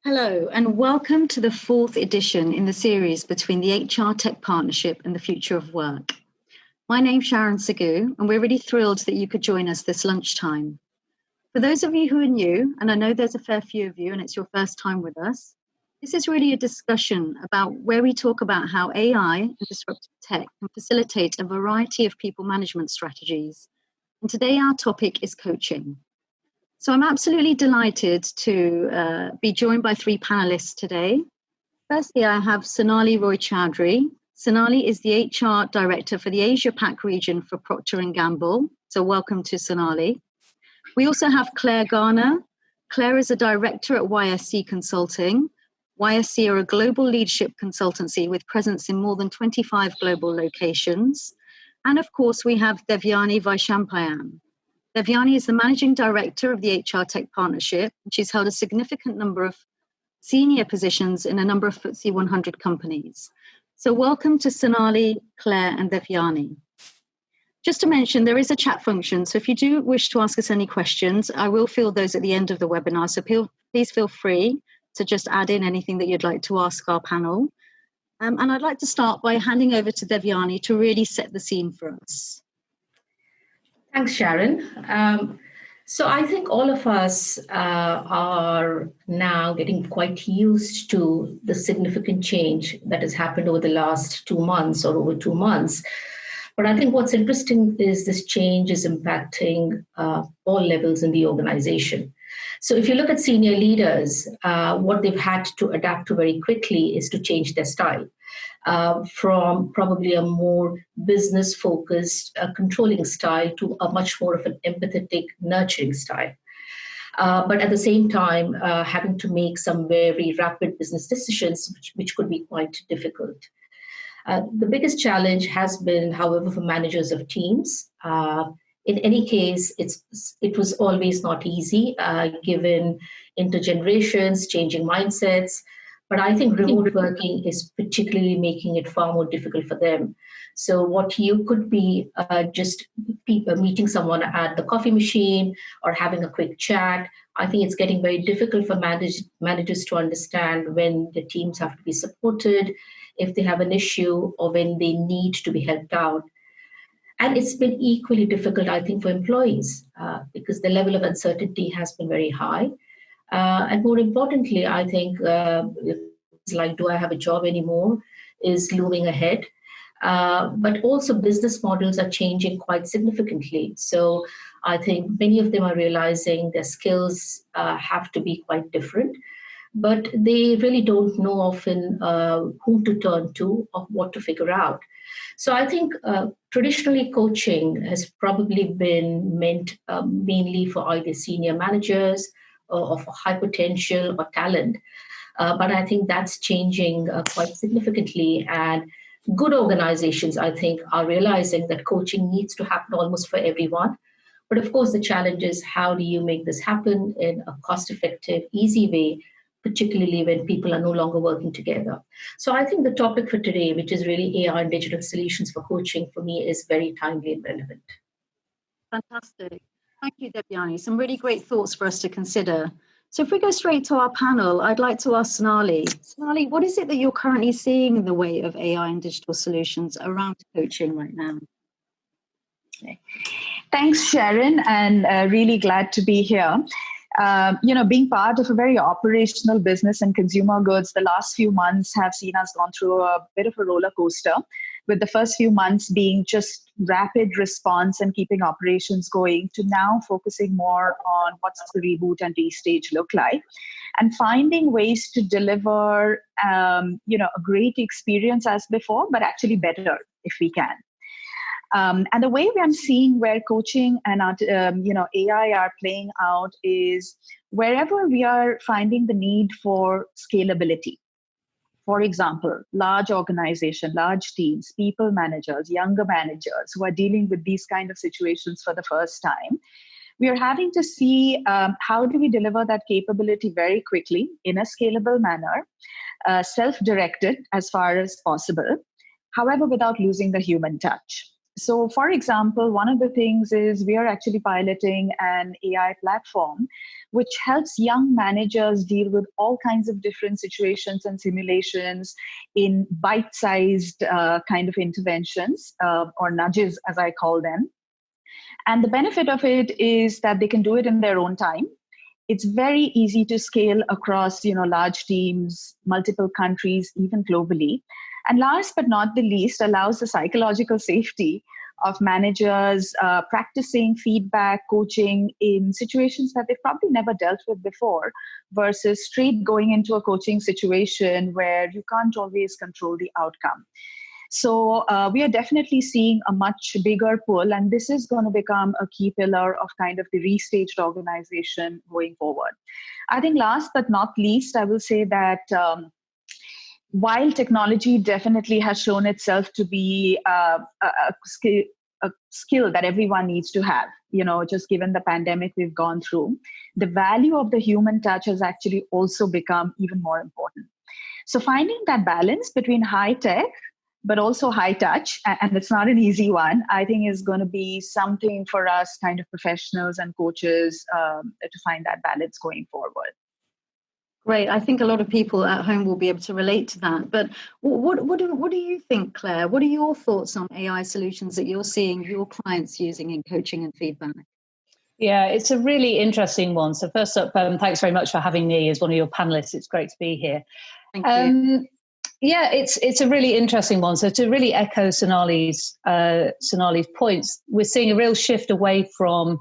Hello, and welcome to the fourth edition in the series between the HR Tech Partnership and the Future of Work. My name's Sharon Sagu, and we're really thrilled that you could join us this lunchtime. For those of you who are new, and I know there's a fair few of you and it's your first time with us, this is really a discussion about where we talk about how AI and disruptive tech can facilitate a variety of people management strategies. And today our topic is coaching. So I'm absolutely delighted to be joined by three panelists today. Firstly, I have Sonali Roy Chowdhury. Sonali is the HR Director for the Asia Pac region for Procter & Gamble. So welcome to Sonali. We also have Claire Garner. Claire is a Director at YSC Consulting. YSC are a global leadership consultancy with presence in more than 25 global locations. And of course, we have Devyani Vaishampayan. Devyani is the Managing Director of the HR Tech Partnership, and she's held a significant number of senior positions in a number of FTSE 100 companies. So welcome to Sonali, Claire, and Devyani. Just to mention, there is a chat function, so if you do wish to ask us any questions, I will field those at the end of the webinar, so please feel free to just add in anything that you'd like to ask our panel. And I'd like to start by handing over to Devyani to really set the scene for us. Thanks, Sharon. So I think all of us are now getting quite used to the significant change that has happened over the last 2 months or over 2 months. But I think what's interesting is this change is impacting all levels in the organization. So if you look at senior leaders, what they've had to adapt to very quickly is to change their style. From probably a more business-focused, controlling style to a much more of an empathetic, nurturing style. But at the same time, having to make some very rapid business decisions, which could be quite difficult. The biggest challenge has been, however, for managers of teams. In any case, it was always not easy, given intergenerations, changing mindsets. But I think remote working is particularly making it far more difficult for them. So what you could be just meeting someone at the coffee machine or having a quick chat, I think it's getting very difficult for managers to understand when the teams have to be supported, if they have an issue, or when they need to be helped out. And it's been equally difficult, I think, for employees because the level of uncertainty has been very high. And more importantly, I think it's like, do I have a job anymore, is looming ahead. But also business models are changing quite significantly. So I think many of them are realizing their skills have to be quite different, but they really don't know often who to turn to or what to figure out. So I think traditionally coaching has probably been meant mainly for either senior managers or for high potential or talent. But I think that's changing quite significantly. And good organizations, I think, are realizing that coaching needs to happen almost for everyone. But of course, the challenge is how do you make this happen in a cost-effective, easy way, particularly when people are no longer working together. So I think the topic for today, which is really AI and digital solutions for coaching, for me, is very timely and relevant. Fantastic. Thank you, Devyani. Some really great thoughts for us to consider. So if we go straight to our panel, I'd like to ask Sonali. Sonali, what is it that you're currently seeing in the way of AI and digital solutions around coaching right now? Thanks, Sharon, and really glad to be here. Being part of a very operational business and consumer goods, the last few months have seen us gone through a bit of a roller coaster, with the first few months being just rapid response and keeping operations going, to now focusing more on what's the reboot and restage look like, and finding ways to deliver, a great experience as before, but actually better if we can. And the way I'm seeing where coaching and AI are playing out is wherever we are finding the need for scalability. For example, large organizations, large teams, people managers, younger managers who are dealing with these kind of situations for the first time. We are having to see how do we deliver that capability very quickly in a scalable manner, self-directed as far as possible, however, without losing the human touch. So, for example, one of the things is we are actually piloting an AI platform which helps young managers deal with all kinds of different situations and simulations in bite-sized kind of interventions or nudges, as I call them. And the benefit of it is that they can do it in their own time. It's very easy to scale across, large teams, multiple countries, even globally. And last but not the least, allows the psychological safety of managers practicing feedback, coaching in situations that they've probably never dealt with before, versus straight going into a coaching situation where you can't always control the outcome. So we are definitely seeing a much bigger pull, and this is going to become a key pillar of kind of the restaged organization going forward. I think last but not least, I will say that while technology definitely has shown itself to be a skill that everyone needs to have, just given the pandemic we've gone through, the value of the human touch has actually also become even more important. So finding that balance between high tech but also high touch, and it's not an easy one, I think is going to be something for us kind of professionals and coaches to find that balance going forward. Great. I think a lot of people at home will be able to relate to that. But what do you think, Claire? What are your thoughts on AI solutions that you're seeing your clients using in coaching and feedback? Yeah, it's a really interesting one. So first up, thanks very much for having me as one of your panelists. It's great to be here. Thank you. Yeah, it's a really interesting one. So to really echo Sonali's points, we're seeing a real shift away from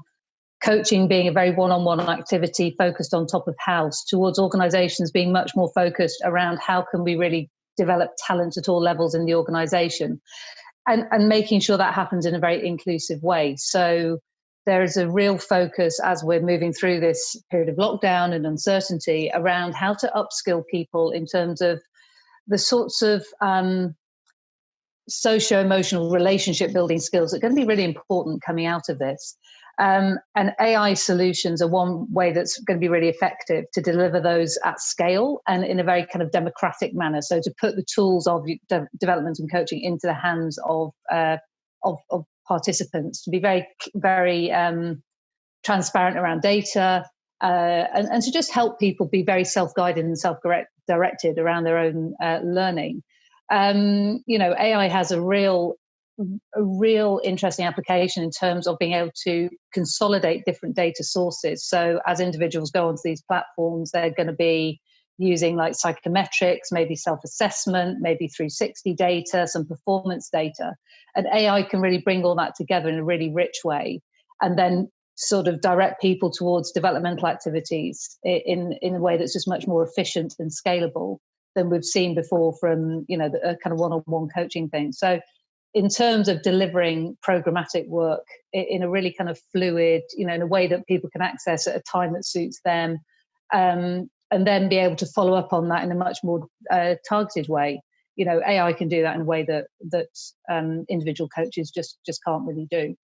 coaching being a very one-on-one activity focused on top of house towards organizations being much more focused around how can we really develop talent at all levels in the organization, and making sure that happens in a very inclusive way. So there is a real focus as we're moving through this period of lockdown and uncertainty around how to upskill people in terms of the sorts of socio-emotional relationship building skills that are going to be really important coming out of this. And AI solutions are one way that's going to be really effective to deliver those at scale and in a very kind of democratic manner. So to put the tools of development and coaching into the hands of participants, to be very, very transparent around data, and to just help people be very self-guided and self-directed around their own learning. AI has a real interesting application in terms of being able to consolidate different data sources. So as individuals go onto these platforms, they're going to be using like psychometrics, maybe self-assessment, maybe 360 data, some performance data. And AI can really bring all that together in a really rich way, and then sort of direct people towards developmental activities in a way that's just much more efficient and scalable than we've seen before from, the kind of one-on-one coaching thing. So in terms of delivering programmatic work in a really kind of fluid, in a way that people can access at a time that suits them, and then be able to follow up on that in a much more targeted way. AI can do that in a way that individual coaches just can't really do.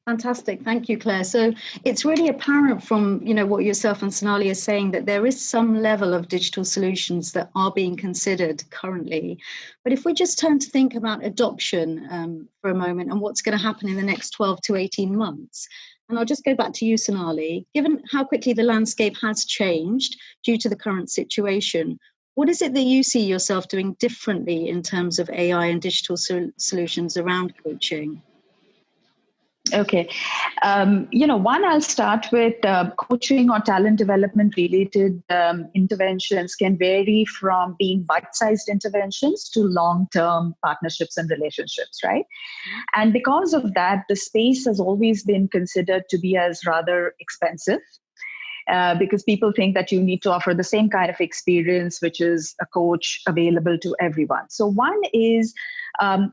Fantastic. Thank you, Claire. So it's really apparent from, what yourself and Sonali are saying that there is some level of digital solutions that are being considered currently. But if we just turn to think about adoption for a moment and what's going to happen in the next 12 to 18 months, and I'll just go back to you, Sonali, given how quickly the landscape has changed due to the current situation, what is it that you see yourself doing differently in terms of AI and digital solutions around coaching? Okay. One, I'll start with coaching or talent development related interventions can vary from being bite-sized interventions to long-term partnerships and relationships, right? And because of that, the space has always been considered to be as rather expensive. Because people think that you need to offer the same kind of experience, which is a coach available to everyone. So one is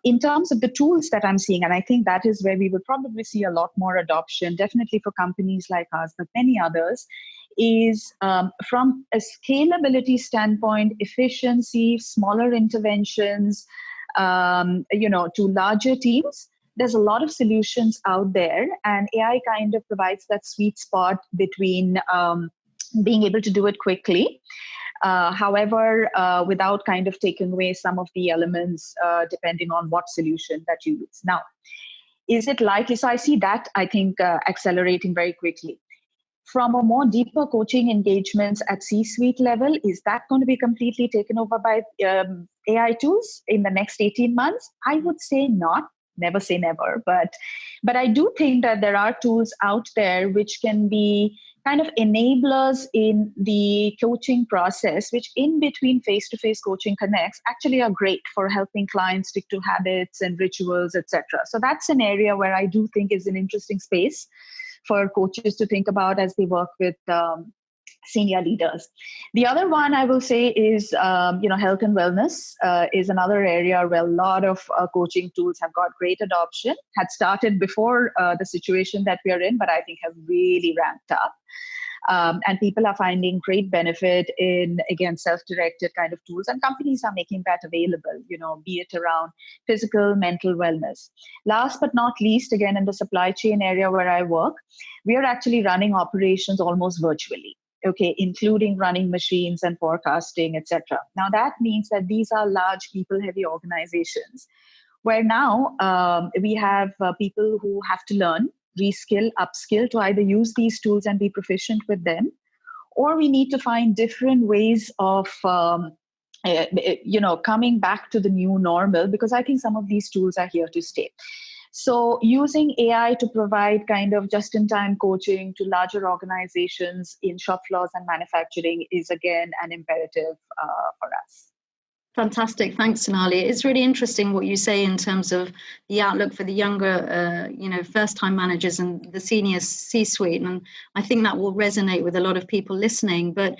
in terms of the tools that I'm seeing, and I think that is where we will probably see a lot more adoption, definitely for companies like us, but many others, is from a scalability standpoint, efficiency, smaller interventions, to larger teams. There's a lot of solutions out there, and AI kind of provides that sweet spot between being able to do it quickly, however, without kind of taking away some of the elements depending on what solution that you use. Now, is it likely? So I see that, I think, accelerating very quickly. From a more deeper coaching engagements at C-suite level, is that going to be completely taken over by AI tools in the next 18 months? I would say not. Never say never, but I do think that there are tools out there which can be kind of enablers in the coaching process, which in between face-to-face coaching connects actually are great for helping clients stick to habits and rituals, etc. So that's an area where I do think is an interesting space for coaches to think about as they work with senior leaders. The other one I will say is, health and wellness is another area where a lot of coaching tools have got great adoption, had started before the situation that we are in, but I think have really ramped up. And people are finding great benefit in, again, self-directed kind of tools, and companies are making that available, be it around physical, mental wellness. Last but not least, again, in the supply chain area where I work, we are actually running operations almost virtually. Okay, including running machines and forecasting, etc. Now that means that these are large people-heavy organizations where now we have people who have to learn, reskill, upskill to either use these tools and be proficient with them, or we need to find different ways of coming back to the new normal, because I think some of these tools are here to stay. So using AI to provide kind of just-in-time coaching to larger organizations in shop floors and manufacturing is, again, an imperative for us. Fantastic. Thanks, Sonali. It's really interesting what you say in terms of the outlook for the younger, first-time managers and the senior C-suite. And I think that will resonate with a lot of people listening. But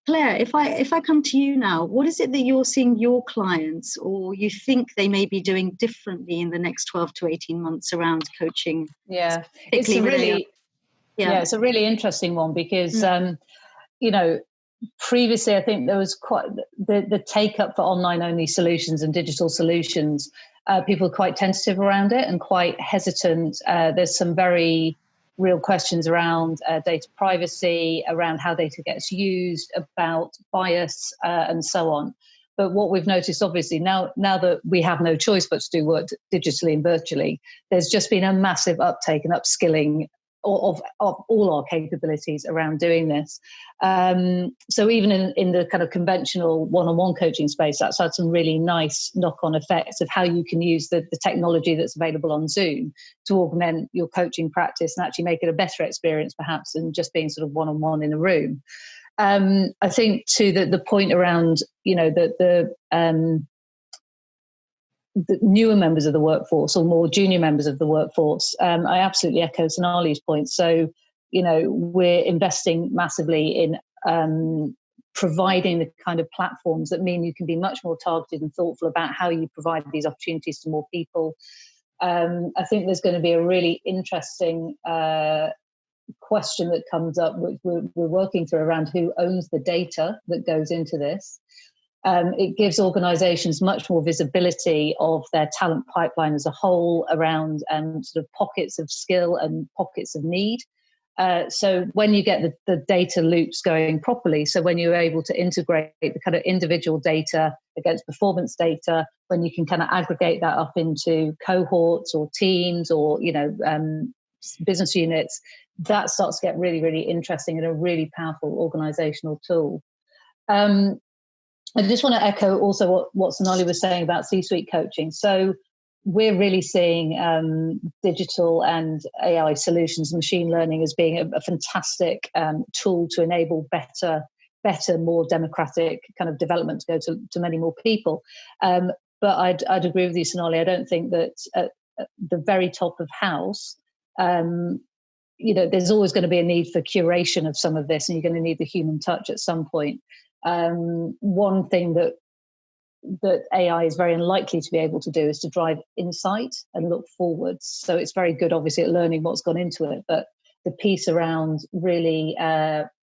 Claire, if I come to you now, what is it that you're seeing your clients or you think they may be doing differently in the next 12 to 18 months around coaching? Yeah, it's a really interesting one because, previously I think there was quite the take up for online only solutions and digital solutions. People are quite tentative around it and quite hesitant. There's some very real questions around data privacy, around how data gets used, about bias, and so on. But what we've noticed, obviously, now that we have no choice but to do work digitally and virtually, there's just been a massive uptake and upskilling of all our capabilities around doing this. So even in the kind of conventional one-on-one coaching space, that's had some really nice knock-on effects of how you can use the technology that's available on Zoom to augment your coaching practice and actually make it a better experience perhaps than just being sort of one-on-one in a room. I think to the point around, the newer members of the workforce or more junior members of the workforce, I absolutely echo Sonali's point. So, we're investing massively in providing the kind of platforms that mean you can be much more targeted and thoughtful about how you provide these opportunities to more people. I think there's going to be a really interesting question that comes up, which we're working through around who owns the data that goes into this. It gives organizations much more visibility of their talent pipeline as a whole around sort of pockets of skill and pockets of need. So when you get the data loops going properly, so when you're able to integrate the kind of individual data against performance data, when you can kind of aggregate that up into cohorts or teams or, business units, that starts to get really, really interesting and a really powerful organizational tool. I just want to echo also what Sonali was saying about C-suite coaching. So we're really seeing digital and AI solutions, machine learning as being a fantastic tool to enable better, more democratic kind of development to go to many more people. But I'd agree with you, Sonali. I don't think that at the very top of house, there's always going to be a need for curation of some of this, and you're going to need the human touch at some point. One thing that AI is very unlikely to be able to do is to drive insight and look forwards. So it's very good, obviously, at learning what's gone into it, but the piece around really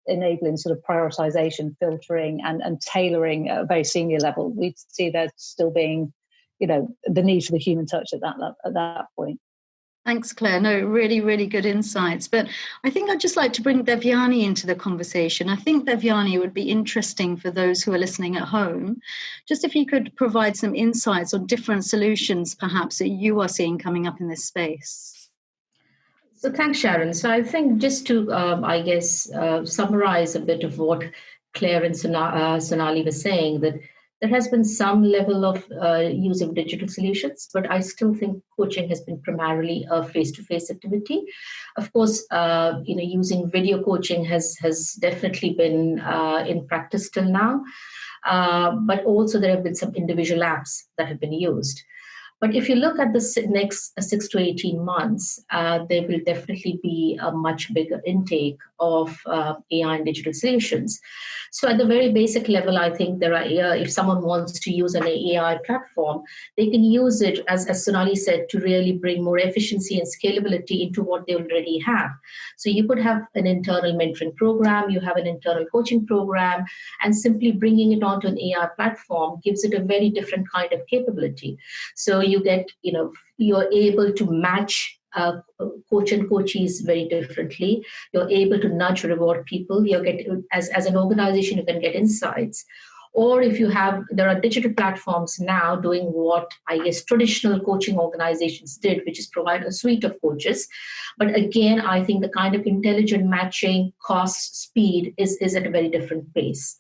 enabling sort of prioritization, filtering, and tailoring at a very senior level, we see there still being, the need for the human touch at that point. Thanks, Claire. No, really, really good insights. But I think I'd just like to bring Devyani into the conversation. I think, Devyani, it would be interesting for those who are listening at home, just if you could provide some insights on different solutions, perhaps, that you are seeing coming up in this space. So thanks, Sharon. So I think just to, summarize a bit of what Claire and Sonali were saying, that there has been some level of use of digital solutions, but I still think coaching has been primarily a face-to-face activity. Of course, using video coaching has definitely been in practice till now, but also there have been some individual apps that have been used. But if you look at the next 6 to 18 months, there will definitely be a much bigger intake of AI and digital solutions. So at the very basic level, I think there are, if someone wants to use an AI platform, they can use it, as Sonali said, to really bring more efficiency and scalability into what they already have. So you could have an internal mentoring program, you have an internal coaching program, and simply bringing it onto an AI platform gives it a very different kind of capability. So you get, you're able to match coach and coachees very differently. You're able to nudge, reward people. You get, as an organization, you can get insights. Or if you have, there are digital platforms now doing what I guess traditional coaching organizations did, which is provide a suite of coaches. But again, I think the kind of intelligent matching, cost, speed is at a very different pace.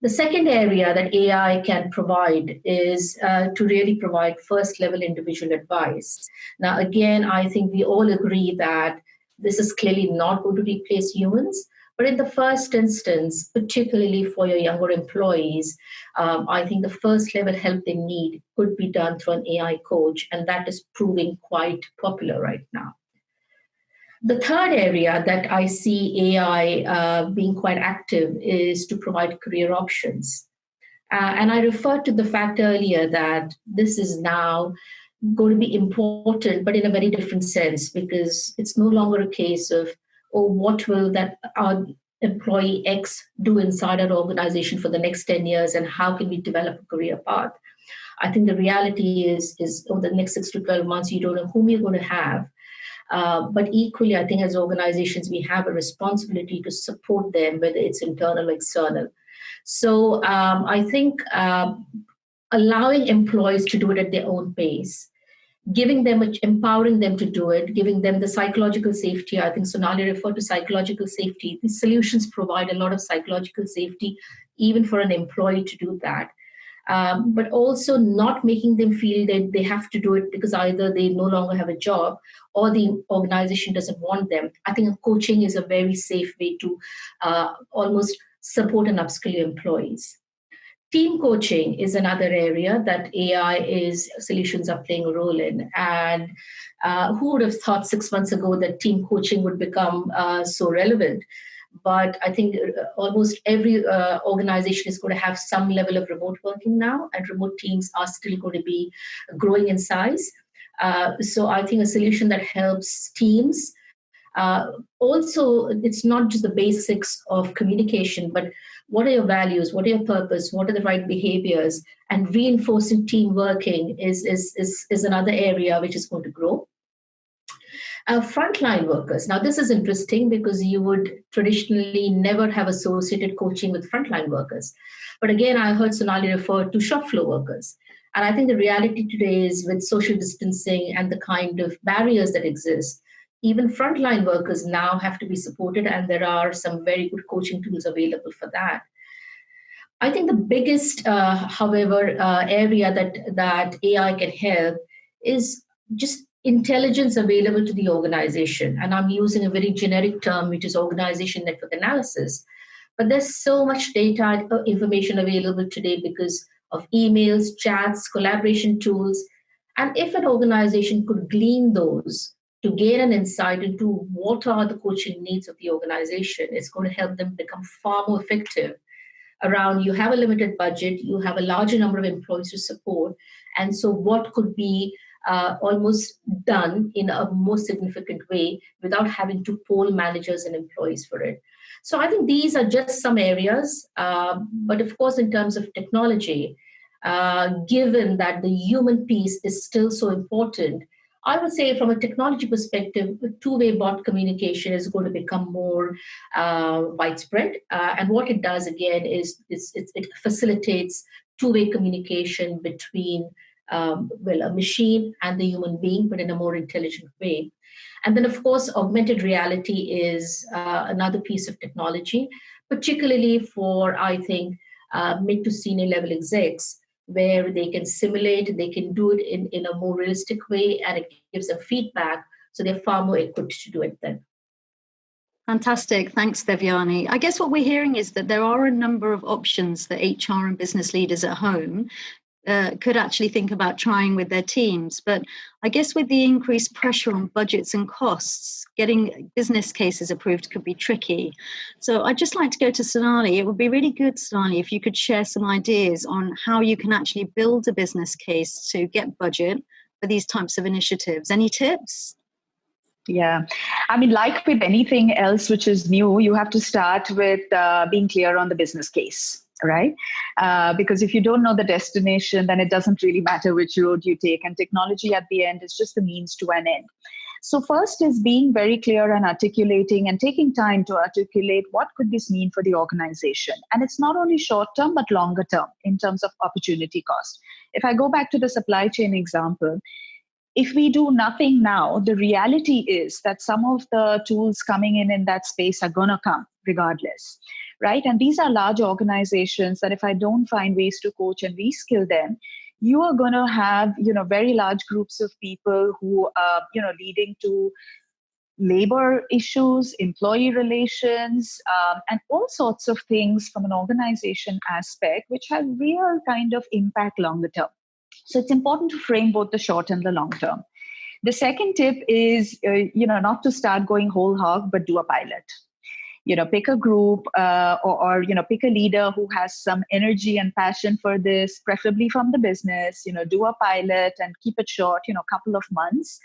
The second area that AI can provide is to really provide first-level individual advice. Now, again, I think we all agree that this is clearly not going to replace humans, but in the first instance, particularly for your younger employees, I think the first-level help they need could be done through an AI coach, and that is proving quite popular right now. The third area that I see AI being quite active is to provide career options. And I referred to the fact earlier that this is now going to be important, but in a very different sense, because it's no longer a case of, oh, what will that our employee X do inside our organization for the next 10 years and how can we develop a career path? I think the reality is over the next 6 to 12 months, you don't know whom you're going to have. But equally, I think as organizations, we have a responsibility to support them, whether it's internal or external. So I think allowing employees to do it at their own pace, empowering them to do it, giving them the psychological safety. I think Sonali referred to psychological safety. These solutions provide a lot of psychological safety, even for an employee to do that. But also not making them feel that they have to do it because either they no longer have a job or the organization doesn't want them. I think coaching is a very safe way to almost support and upskill your employees. Team coaching is another area that AI solutions are playing a role in. And who would have thought 6 months ago that team coaching would become so relevant? But I think almost every organization is going to have some level of remote working now, and remote teams are still going to be growing in size. So I think a solution that helps teams. Also, it's not just the basics of communication, but what are your values? What are your purpose? What are the right behaviors? And reinforcing team working is another area which is going to grow. Frontline workers. Now, this is interesting because you would traditionally never have associated coaching with frontline workers. But again, I heard Sonali refer to shop floor workers. And I think the reality today is with social distancing and the kind of barriers that exist, even frontline workers now have to be supported, and there are some very good coaching tools available for that. I think the biggest, however, area that AI can help is just intelligence available to the organization. And I'm using a very generic term, which is organization network analysis. But there's so much data information available today because of emails, chats, collaboration tools. And if an organization could glean those to gain an insight into what are the coaching needs of the organization, it's going to help them become far more effective around you have a limited budget, you have a larger number of employees to support. And so what could be almost done in a more significant way without having to poll managers and employees for it. So I think these are just some areas. But of course, in terms of technology, given that the human piece is still so important, I would say from a technology perspective, two-way bot communication is going to become more widespread. And what it does, again, is it facilitates two-way communication between, a machine and the human being, but in a more intelligent way. And then, of course, augmented reality is another piece of technology, particularly for, I think, mid to senior level execs, where they can simulate, they can do it in a more realistic way, and it gives them feedback. So they're far more equipped to do it then. Fantastic. Thanks, Devyani. I guess what we're hearing is that there are a number of options that HR and business leaders at home could actually think about trying with their teams. But I guess with the increased pressure on budgets and costs, getting business cases approved could be tricky. So I'd just like to go to Sonali. It would be really good, Sonali, if you could share some ideas on how you can actually build a business case to get budget for these types of initiatives. Any tips? Yeah. I mean, like with anything else which is new, you have to start with being clear on the business case. Right? Because if you don't know the destination, then it doesn't really matter which road you take. And technology at the end is just the means to an end. So first is being very clear and articulating and taking time to articulate what could this mean for the organization. And it's not only short term, but longer term in terms of opportunity cost. If I go back to the supply chain example, if we do nothing now, the reality is that some of the tools coming in that space are going to come regardless, right? And these are large organizations that if I don't find ways to coach and reskill them, you are going to have, very large groups of people who are, leading to labor issues, employee relations, and all sorts of things from an organization aspect, which have real kind of impact longer term. So it's important to frame both the short and the long term. The second tip is, not to start going whole hog, but do a pilot. Pick a group or pick a leader who has some energy and passion for this, preferably from the business, do a pilot and keep it short, a couple of months.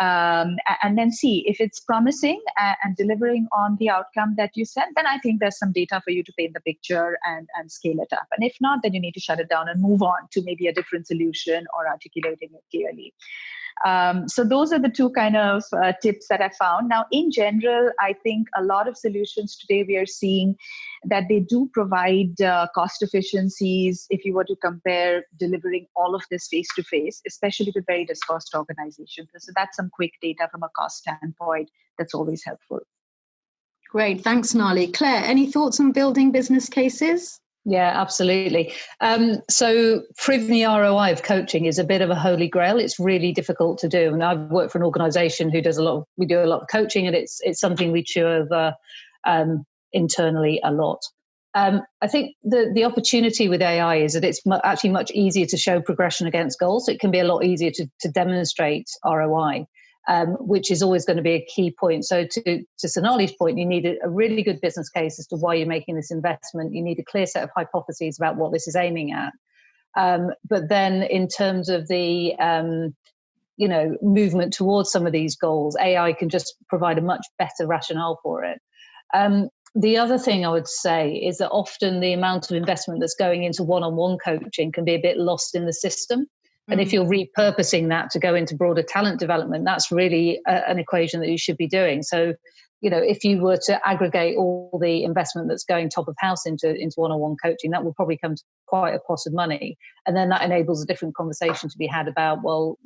And then see if it's promising and delivering on the outcome that you said, then I think there's some data for you to paint the picture and scale it up. And if not, then you need to shut it down and move on to maybe a different solution or articulating it clearly. So those are the two kind of tips that I found. Now, in general, I think a lot of solutions today we are seeing that they do provide cost efficiencies if you were to compare delivering all of this face-to-face, especially with very dispersed organizations. So that's some quick data from a cost standpoint that's always helpful. Great. Thanks, Nali. Claire, any thoughts on building business cases? Yeah, absolutely. So proving the ROI of coaching is a bit of a holy grail. It's really difficult to do. And I've worked for an organization who does we do a lot of coaching, and it's something we chew over internally a lot. I think the opportunity with AI is that it's actually much easier to show progression against goals. It can be a lot easier to demonstrate ROI. Which is always going to be a key point. So to Sonali's point, you need a really good business case as to why you're making this investment. You need a clear set of hypotheses about what this is aiming at. But then in terms of the, movement towards some of these goals, AI can just provide a much better rationale for it. The other thing I would say is that often the amount of investment that's going into one-on-one coaching can be a bit lost in the system. And if you're repurposing that to go into broader talent development, that's really an equation that you should be doing. So, if you were to aggregate all the investment that's going top of house into one-on-one coaching, that will probably come to quite a pot of money. And then that enables a different conversation to be had about, well,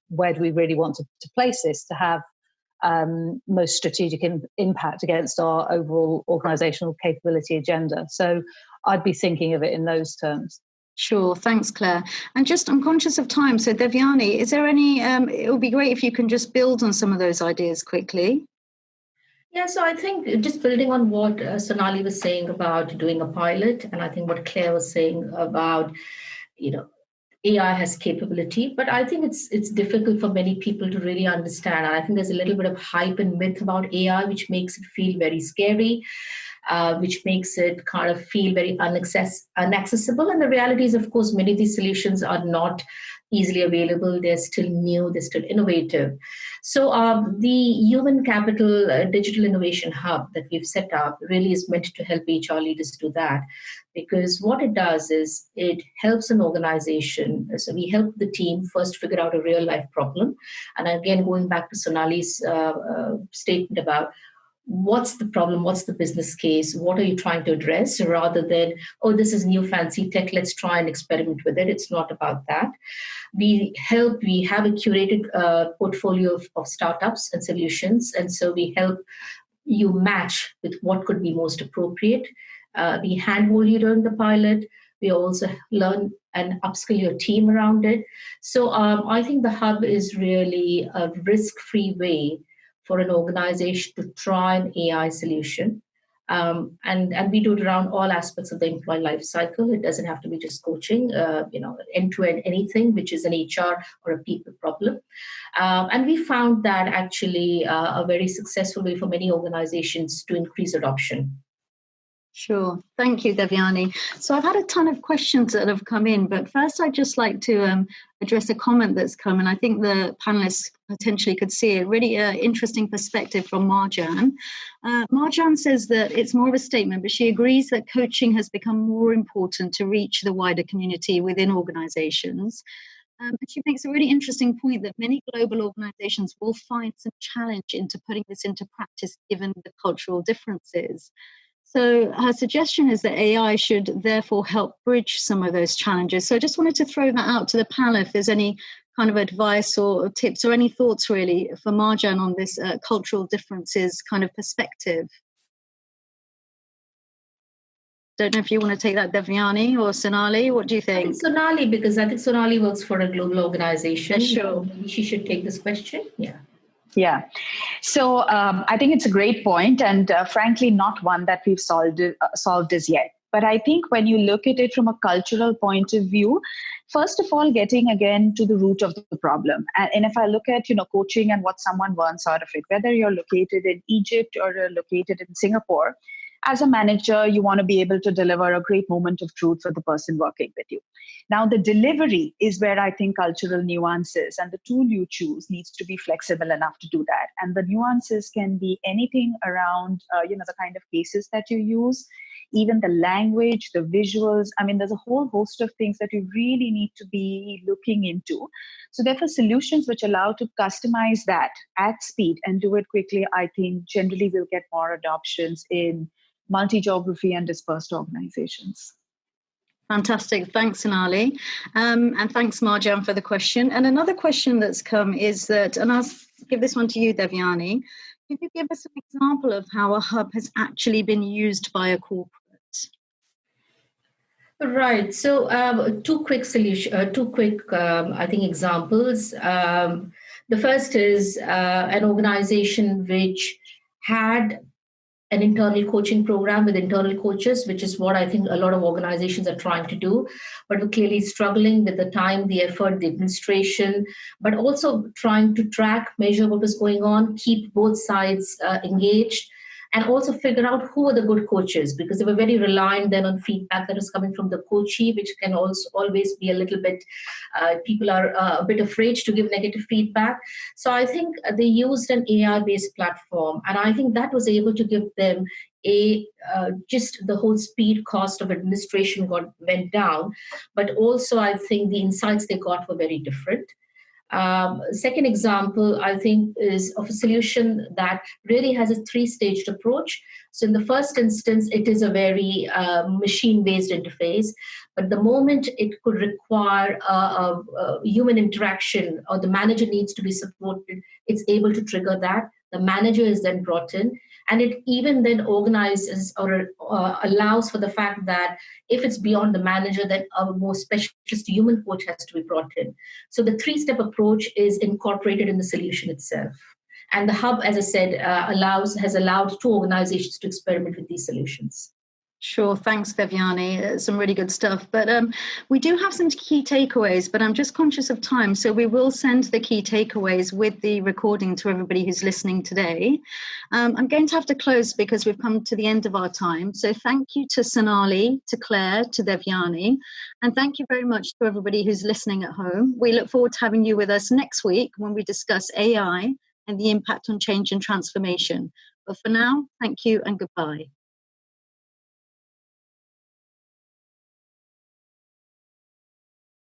where do we really want to place this to have most strategic impact against our overall organizational capability agenda. So I'd be thinking of it in those terms. Sure. Thanks, Claire. And I'm conscious of time. So Devyani, is there any, it would be great if you can just build on some of those ideas quickly. Yeah, so I think just building on what Sonali was saying about doing a pilot, and I think what Claire was saying about, AI has capability, but I think it's difficult for many people to really understand. And I think there's a little bit of hype and myth about AI, which makes it feel very scary. which makes it kind of feel very inaccessible. And the reality is, of course, many of these solutions are not easily available. They're still new, they're still innovative. So the Human Capital Digital Innovation Hub that we've set up really is meant to help HR leaders do that, because what it does is it helps an organization. So we help the team first figure out a real life problem. And again, going back to Sonali's statement about what's the problem, what's the business case, what are you trying to address, rather than, oh, this is new fancy tech, let's try and experiment with it. It's not about that. We have a curated portfolio of startups and solutions. And so we help you match with what could be most appropriate. We handhold you during the pilot. We also learn and upskill your team around it. So I think the hub is really a risk-free way for an organization to try an AI solution. And we do it around all aspects of the employee life cycle. It doesn't have to be just coaching, end-to-end anything, which is an HR or a people problem. And we found that actually a very successful way for many organizations to increase adoption. Sure. Thank you, Devyani. So I've had a ton of questions that have come in, but first I'd just like to address a comment that's come, and I think the panelists potentially could see it. Really interesting perspective from Marjan. Marjan says that it's more of a statement, but she agrees that coaching has become more important to reach the wider community within organizations. And she makes a really interesting point that many global organizations will find some challenge into putting this into practice given the cultural differences. So her suggestion is that AI should therefore help bridge some of those challenges. So I just wanted to throw that out to the panel if there's any kind of advice or tips or any thoughts really for Marjan on this cultural differences kind of perspective. Don't know if you want to take that, Devyani or Sonali. What do you think? I think Sonali, because I think Sonali works for a global organization. Yeah, sure. Maybe she should take this question. Yeah. Yeah. So I think it's a great point, and frankly, not one that we've solved as yet. But I think when you look at it from a cultural point of view, first of all, getting again to the root of the problem. And if I look at, coaching and what someone wants out of it, whether you're located in Egypt or you're located in Singapore, as a manager, you want to be able to deliver a great moment of truth for the person working with you. Now, the delivery is where I think cultural nuances and the tool you choose needs to be flexible enough to do that. And the nuances can be anything around, the kind of cases that you use, even the language, the visuals. I mean, there's a whole host of things that you really need to be looking into. So therefore, solutions which allow to customize that at speed and do it quickly, I think generally will get more adoptions in multi-geography and dispersed organizations. Fantastic. Thanks, Sonali. And thanks, Marjan, for the question. And another question that's come is that, and I'll give this one to you, Devyani, can you give us an example of how a hub has actually been used by a corporate? Right. So two quick, I think, examples. The first is an organization which had an internal coaching program with internal coaches, which is what I think a lot of organizations are trying to do, but we're clearly struggling with the time, the effort, the administration, but also trying to track, measure what was going on, keep both sides engaged, and also figure out who are the good coaches, because they were very reliant then on feedback that is coming from the coachee, which can also always be a little bit, people are a bit afraid to give negative feedback. So I think they used an AI-based platform, and I think that was able to give them just the whole speed cost of administration went down, but also I think the insights they got were very different. Second example, I think, is of a solution that really has a three-staged approach. So in the first instance, it is a very machine-based interface, but the moment it could require a human interaction or the manager needs to be supported, it's able to trigger that. The manager is then brought in, and it even then organizes or allows for the fact that if it's beyond the manager, then a more specialist human coach has to be brought in. So the three-step approach is incorporated in the solution itself. And the hub, as I said, has allowed two organizations to experiment with these solutions. Sure. Thanks, Devyani. Some really good stuff. But we do have some key takeaways, but I'm just conscious of time. So we will send the key takeaways with the recording to everybody who's listening today. I'm going to have to close because we've come to the end of our time. So thank you to Sonali, to Claire, to Devyani, and thank you very much to everybody who's listening at home. We look forward to having you with us next week when we discuss AI and the impact on change and transformation. But for now, thank you and goodbye.